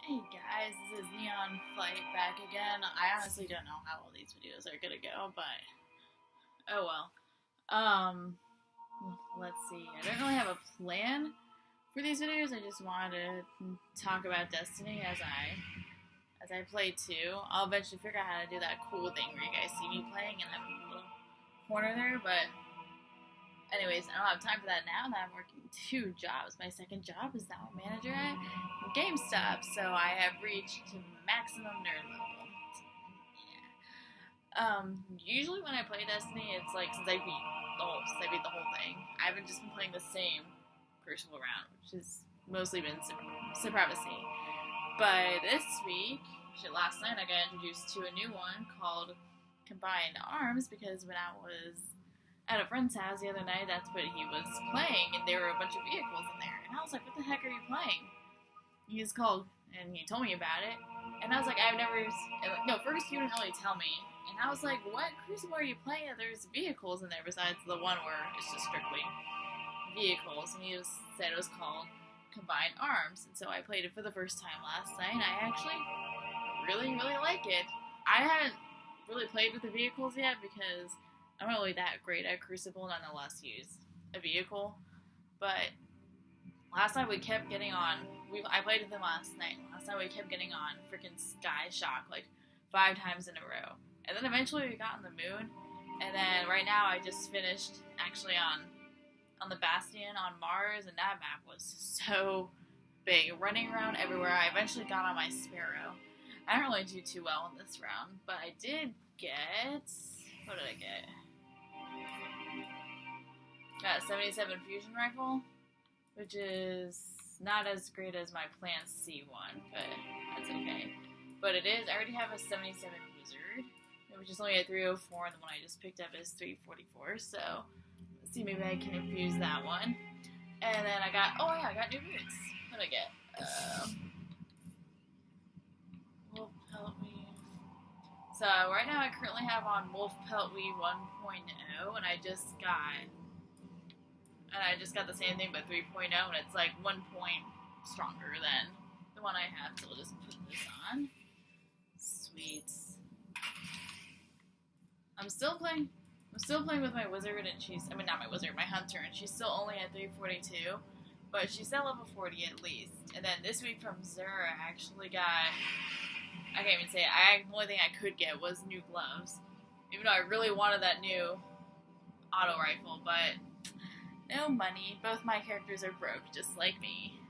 Hey guys, this is NeonFlite back again. I honestly don't know how all these videos are gonna go, but oh well. Let's see. I don't really have a plan for these videos. I just wanted to talk about Destiny as I play too. I'll eventually figure out how to do that cool thing where you guys see me playing and I'm in a little corner there, but anyways, I don't have time for that now that I'm working 2 jobs. My second job is now a manager at GameStop, so I have reached maximum nerd level. Yeah. Usually when I play Destiny, it's like since I beat the whole thing, I haven't just been playing the same Crucible round, which has mostly been Supremacy. But this week, last night, I got introduced to a new one called Combined Arms because when I was at a friend's house the other night, that's what he was playing, and there were a bunch of vehicles in there. And I was like, what the heck are you playing? He's called, and he told me about it. And I was like, first he didn't really tell me. And I was like, what Crucible are you playing? There's vehicles in there besides the one where it's just strictly vehicles. And he said it was called Combined Arms. And so I played it for the first time last night, and I actually really, really like it. I haven't really played with the vehicles yet because I'm not really that great at Crucible, nonetheless use a vehicle. But last night we kept getting on, I played with him last night. Last night we kept getting on freaking Sky Shock like 5 times in a row. And then eventually we got on the moon. And then right now I just finished actually on the Bastion on Mars, and that map was so big, running around everywhere. I eventually got on my Sparrow. I don't really do too well in this round, but I did get, what did I get? Got a 77 fusion rifle, which is not as great as my Plant C1, but that's okay. But it is, I already have a 77 wizard, which is only a 304, and the one I just picked up is 344, so let's see, maybe I can infuse that one. And then I got new boots. What did I get? Wolf Pelt Weave. So right now I currently have on Wolf Pelt Weave 1.0, and I just got the same thing but 3.0, and it's like 1 point stronger than the one I have, so we'll just put this on. Sweet. I'm still playing with my wizard, and my hunter, and she's still only at 342, but she's at level 40 at least. And then this week from Zura, I actually got, I can't even say it, the only thing I could get was new gloves, even though I really wanted that new auto rifle, but no money. Both my characters are broke, just like me.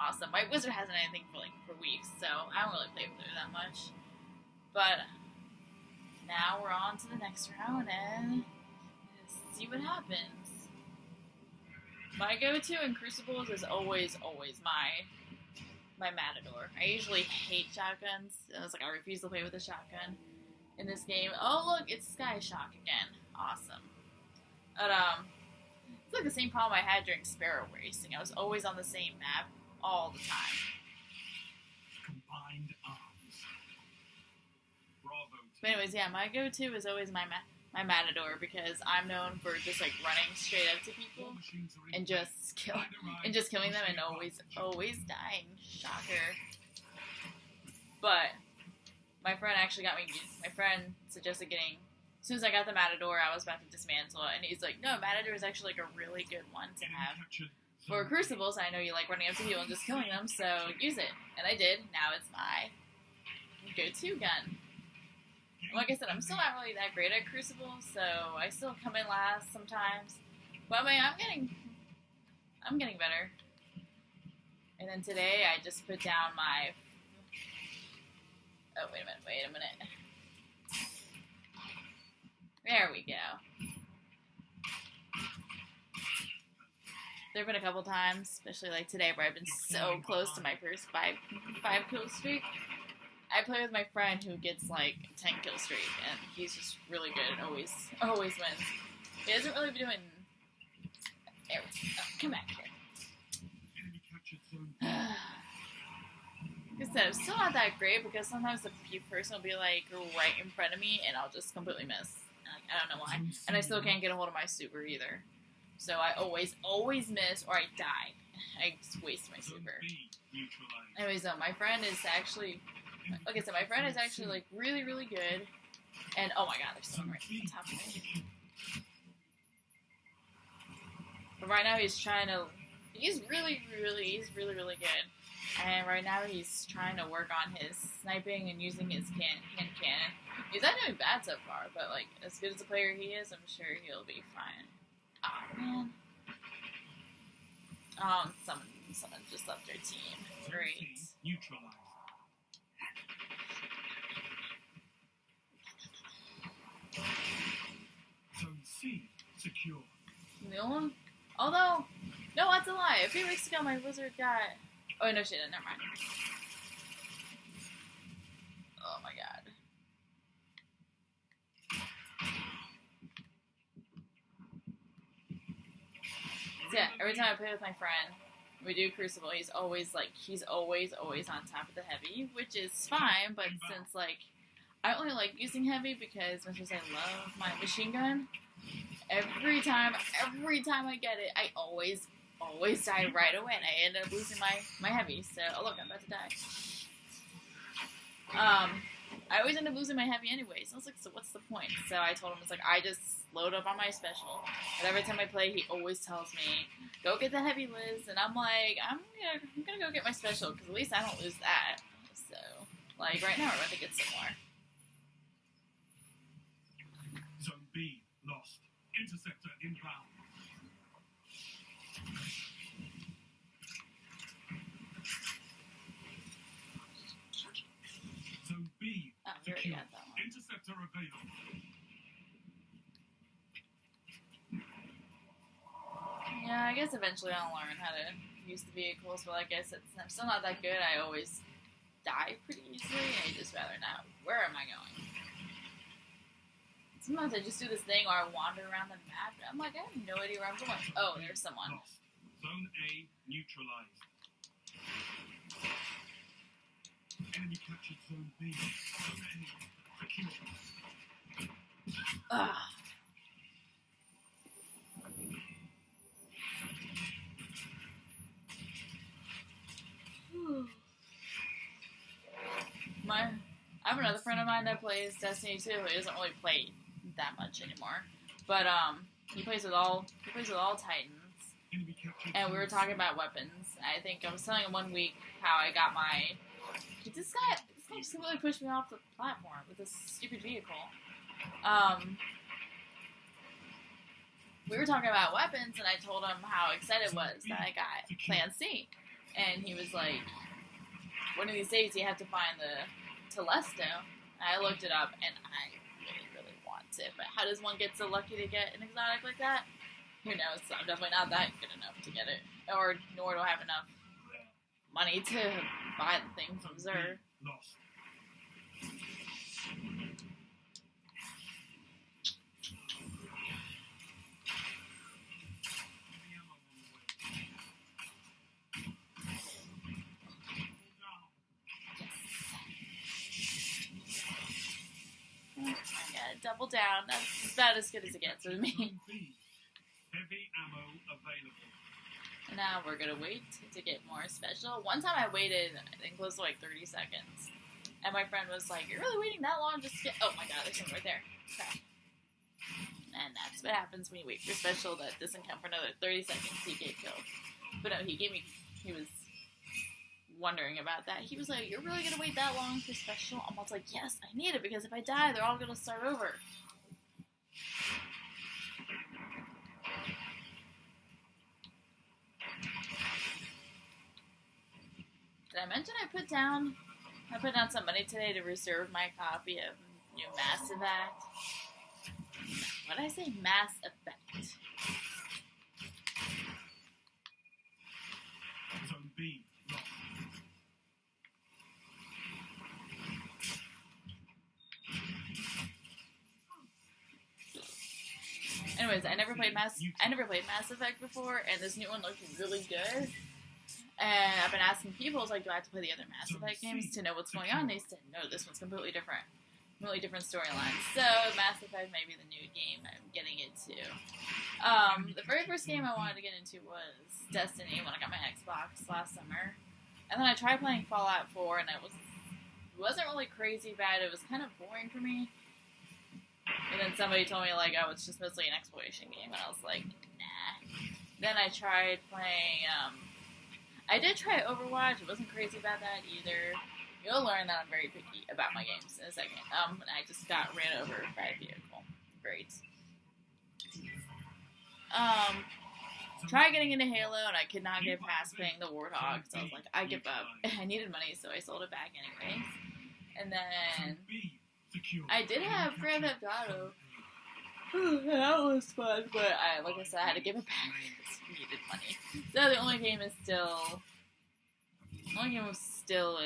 Awesome. My wizard hasn't anything for weeks, so I don't really play with her that much. But now we're on to the next round and see what happens. My go-to in Crucibles is always my Matador. I usually hate shotguns. I refuse to play with a shotgun in this game. Oh look, it's Sky Shock again. Awesome. But it's like the same problem I had during Sparrow racing. I was always on the same map all the time. Combined arms. Bravo. But anyways, yeah, my go-to is always my Matador because I'm known for just like running straight up to people and just killing them and always dying. Shocker. But my friend suggested getting. As soon as I got the Matador, I was about to dismantle it, and he's like, no, Matador is actually like a really good one to have for Crucibles. I know you like running up to people and just killing them, so use it. And I did. Now it's my go-to gun. Like I said, I'm still not really that great at Crucible, so I still come in last sometimes. But I'm getting better. And then today, I just put down my... Oh, wait a minute. There we go. There have been a couple times, especially like today, where I've been so close to my first 5 kill streak. I play with my friend who gets like a 10 kill streak, and he's just really good and always wins. He doesn't really be doing... There we go. Come back here. Like I said, I'm still not that great because sometimes the person will be like right in front of me, and I'll just completely miss. I don't know why. And I still can't get a hold of my super either. So I always miss or I die. I just wasted my super. Anyways, my friend is actually, like I said, my friend is actually like really, really good. And oh my god, there's someone right on top of me. But right now he's trying to, he's really, really good. And right now he's trying to work on his sniping and using his hand cannon. He's not doing bad so far, but like as good as a player he is, I'm sure he'll be fine. Oh man. Someone just left their team. Great. Zone C secure. No, although, no, that's a lie. A few weeks ago, my wizard got. Oh no, she didn't. Never mind. Oh my god. So yeah, every time I play with my friend, we do Crucible. He's always on top of the heavy, which is fine. But since like, I only like using heavy because much as I love my machine gun, every time I get it, I always die right away, and I end up losing my heavy. So, oh look, I'm about to die. I always end up losing my heavy anyway. So I was like, so what's the point? So I told him, it's like, I just load up on my special. But every time I play, he always tells me, go get the heavy, Liz. And I'm like, I'm gonna go get my special, because at least I don't lose that. So, like, right now, we're about to get some more. Zone B lost. Interceptor inbound. Zone B secure. Got that one. Interceptor available. Yeah, I guess eventually I'll learn how to use the vehicles, but like I said, since I'm still not that good, I always die pretty easily, and I just rather not. Where am I going? Sometimes I just do this thing where I wander around the map, and I'm like, I have no idea where I'm going. Oh, there's someone. Lost. Zone A neutralized. Enemy captured Zone B. Zone A secure. Ugh. I have another friend of mine that plays Destiny 2. He doesn't really play that much anymore, but he plays with all Titans. And we were talking about weapons. I think I was telling him one week how I got my. This guy just completely pushed me off the platform with this stupid vehicle. We were talking about weapons, and I told him how excited I was that I got Plan C, and he was like, "One of these days you have to find the Telesto." And I looked it up, and I really want it. But how does one get so lucky to get an exotic like that? Who knows? I'm definitely not that good enough to get it, nor do I have enough money to buy the thing from Zer. Lost. Double down. That's about as good as it gets with me. Heavy ammo available. And now we're gonna wait to get more special. One time I waited, I think close to like 30 seconds. And my friend was like, "You're really waiting that long just to get..." Oh my god, there's someone right there. Okay. And that's what happens when you wait for special that doesn't count for another 30 seconds to get killed. But no, he was wondering about that. He was like, "You're really gonna wait that long for special?" I'm almost like, "Yes, I need it, because if I die, they're all gonna start over." Did I mention I put down some money today to reserve my copy of new Mass Effect? What did I say? Mass Effect. Zone B lost. Anyways, I never played Mass Effect before, and this new one looked really good. And I've been asking people, like, do I have to play the other Mass Effect games to know what's going on? They said, no, this one's completely different. really different storylines. So Mass Effect might be the new game I'm getting into. The very first game I wanted to get into was Destiny when I got my Xbox last summer. And then I tried playing Fallout 4 and it wasn't really crazy bad. It was kind of boring for me. And then somebody told me, like, oh, it's just mostly an exploration game. And I was like, nah. Then I tried playing, I did try Overwatch. It wasn't crazy about that either. You'll learn that I'm very picky about my games in a second. And I just got ran over by a vehicle. Great. Tried getting into Halo, and I could not get past playing the Warthog, so I was like, I give up. I needed money, so I sold it back anyways. And then I did have Grand Theft Auto. That was fun, but like I said, I had to give it back because I needed money. So the only game is still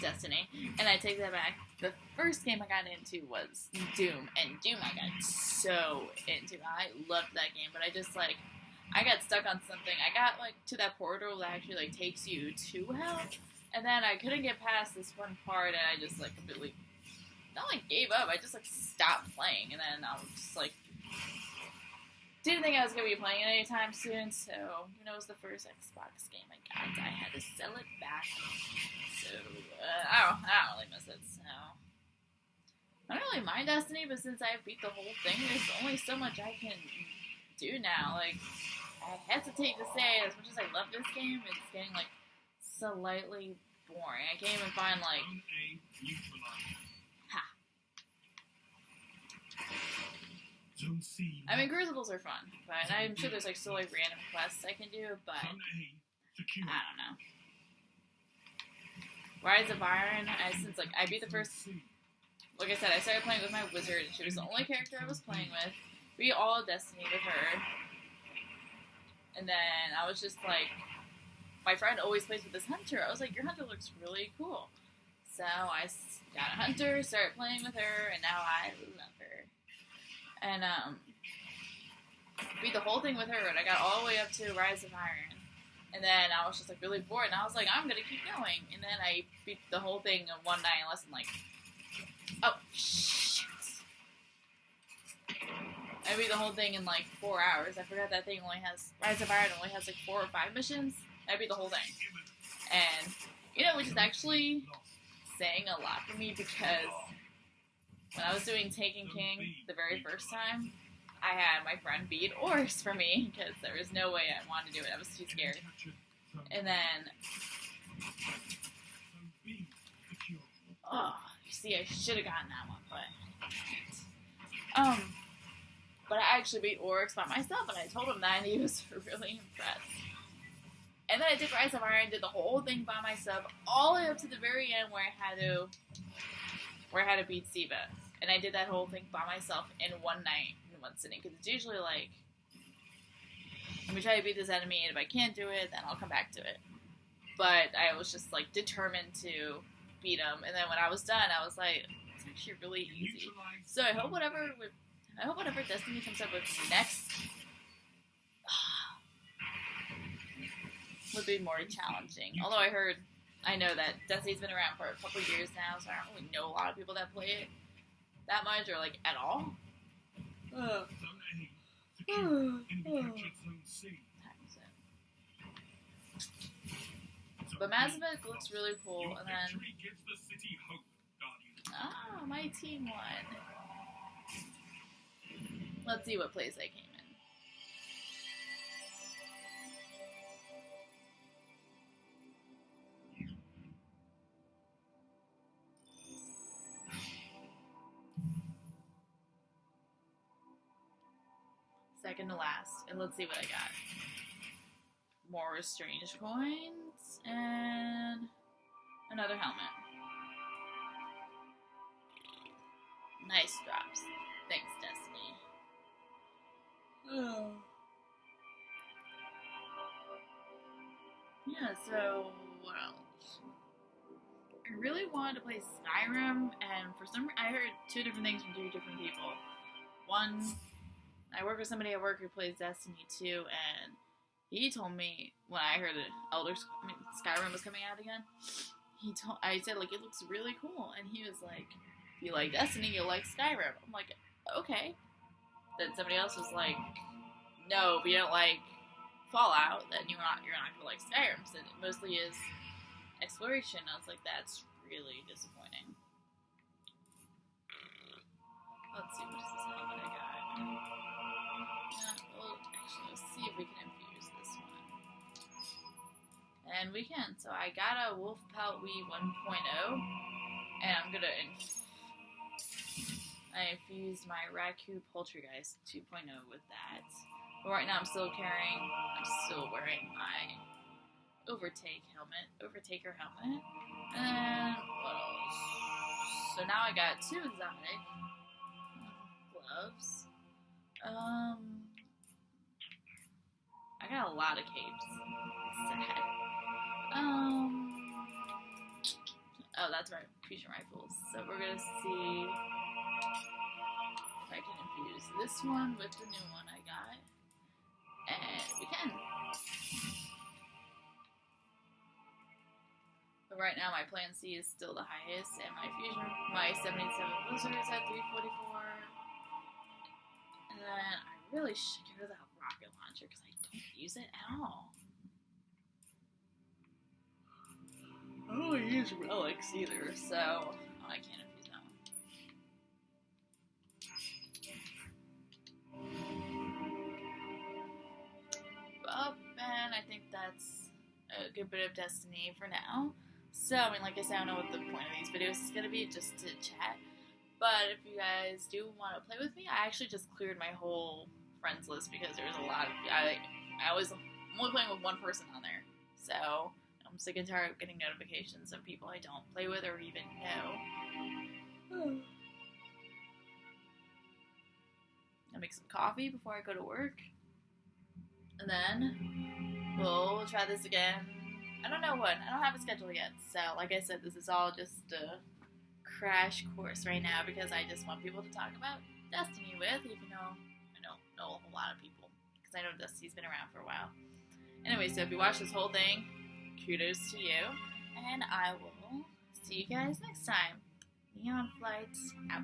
Destiny, and I take that back. The first game I got into was Doom, and Doom I got so into. I loved that game, but I just I got stuck on something. I got to that portal that actually takes you to hell, and then I couldn't get past this one part, and I just completely not gave up. I just stopped playing, and then I was just didn't think I was gonna be playing it anytime soon. So it was the first Xbox game I got. I had to sell it back. So I don't really miss it. So I don't really mind Destiny, but since I beat the whole thing, there's only so much I can do now. I hesitate to say, as much as I love this game, it's getting slightly boring. I can't even find I mean, Crucibles are fun, but I'm sure there's still random quests I can do, but I don't know. Rise of Iron, since I beat the first, like I said, I started playing with my wizard, and she was the only character I was playing with. We all Destiny with her, and then I was just my friend always plays with this hunter. I was like, your hunter looks really cool. So I got a hunter, started playing with her, and now I love her. And beat the whole thing with her, and I got all the way up to Rise of Iron. And then I was just really bored, and I was like, I'm gonna keep going. And then I beat the whole thing in one night in less than oh shoot! I beat the whole thing in 4 hours. I forgot that thing Rise of Iron only has 4 or 5 missions. I beat the whole thing, and which is actually saying a lot for me because when I was doing Taken King the very first time, I had my friend beat Oryx for me because there was no way I wanted to do it. I was too scared. And then, you see, I should have gotten that one, but I actually beat Oryx by myself, and I told him that, and he was really impressed. And then I did Rise of Iron, did the whole thing by myself, all the way up to the very end where I had to beat Siva. And I did that whole thing by myself in one night, in one sitting. Because it's usually let me try to beat this enemy, and if I can't do it, then I'll come back to it. But I was just determined to beat him. And then when I was done, I was like, it's actually really easy. So I hope whatever Destiny comes up with next would be more challenging. Although I know that Destiny's been around for a couple years now, so I don't really know a lot of people that play it that much or at all. But Mass Effect looks really cool, and then my team won. Let's see what place I came in. Second to last, and let's see what I got. More strange coins, and another helmet. Nice drops. Thanks, Destiny. Yeah, so what else? I really wanted to play Skyrim, and for some reason, I heard 2 different things from 2 different people. One, I work with somebody at work who plays Destiny 2, and he told me when I heard Skyrim was coming out again, I said, like, it looks really cool. And he was like, if you like Destiny, you'll like Skyrim. I'm like, okay. Then somebody else was like, no, if you don't like Fallout, then you're not gonna like Skyrim. So it mostly is exploration. I was like, that's really disappointing. Let's see, what is this helmet I got? Well, actually, let's see if we can infuse this one. And we can. So I got a Wolf Pelt Wee 1.0, and I'm gonna I infused my Raccoon Poultrygeist 2.0 with that. But right now I'm still wearing my Overtaker helmet. And what else? So now I got 2 exotic gloves. I got a lot of capes. Sad. Oh, that's right, fusion rifles. So we're gonna see if I can infuse this one with the new one I got. And we can. But right now my plan C is still the highest, and my 77 Blizzard is at 344. And then I really should get rid of that rocket launcher because I don't use it at all. I don't use relics either, so I can't infuse that one. Well, and I think that's a good bit of Destiny for now. So, I mean, like I said, I don't know what the point of these videos is going to be, just to chat. But if you guys do want to play with me, I actually just cleared my whole friends list because there was a lot of... I'm only playing with one person on there. So, I'm sick and tired of getting notifications of people I don't play with or even know. I'll make some coffee before I go to work. And then we'll try this again. I don't know when. I don't have a schedule yet. So, like I said, this is all just a crash course right now because I just want people to talk about Destiny with, even though I don't know a whole lot of people. Because I know Destiny's been around for a while. Anyway, so if you watch this whole thing, kudos to you. And I will see you guys next time. NeonFlite out.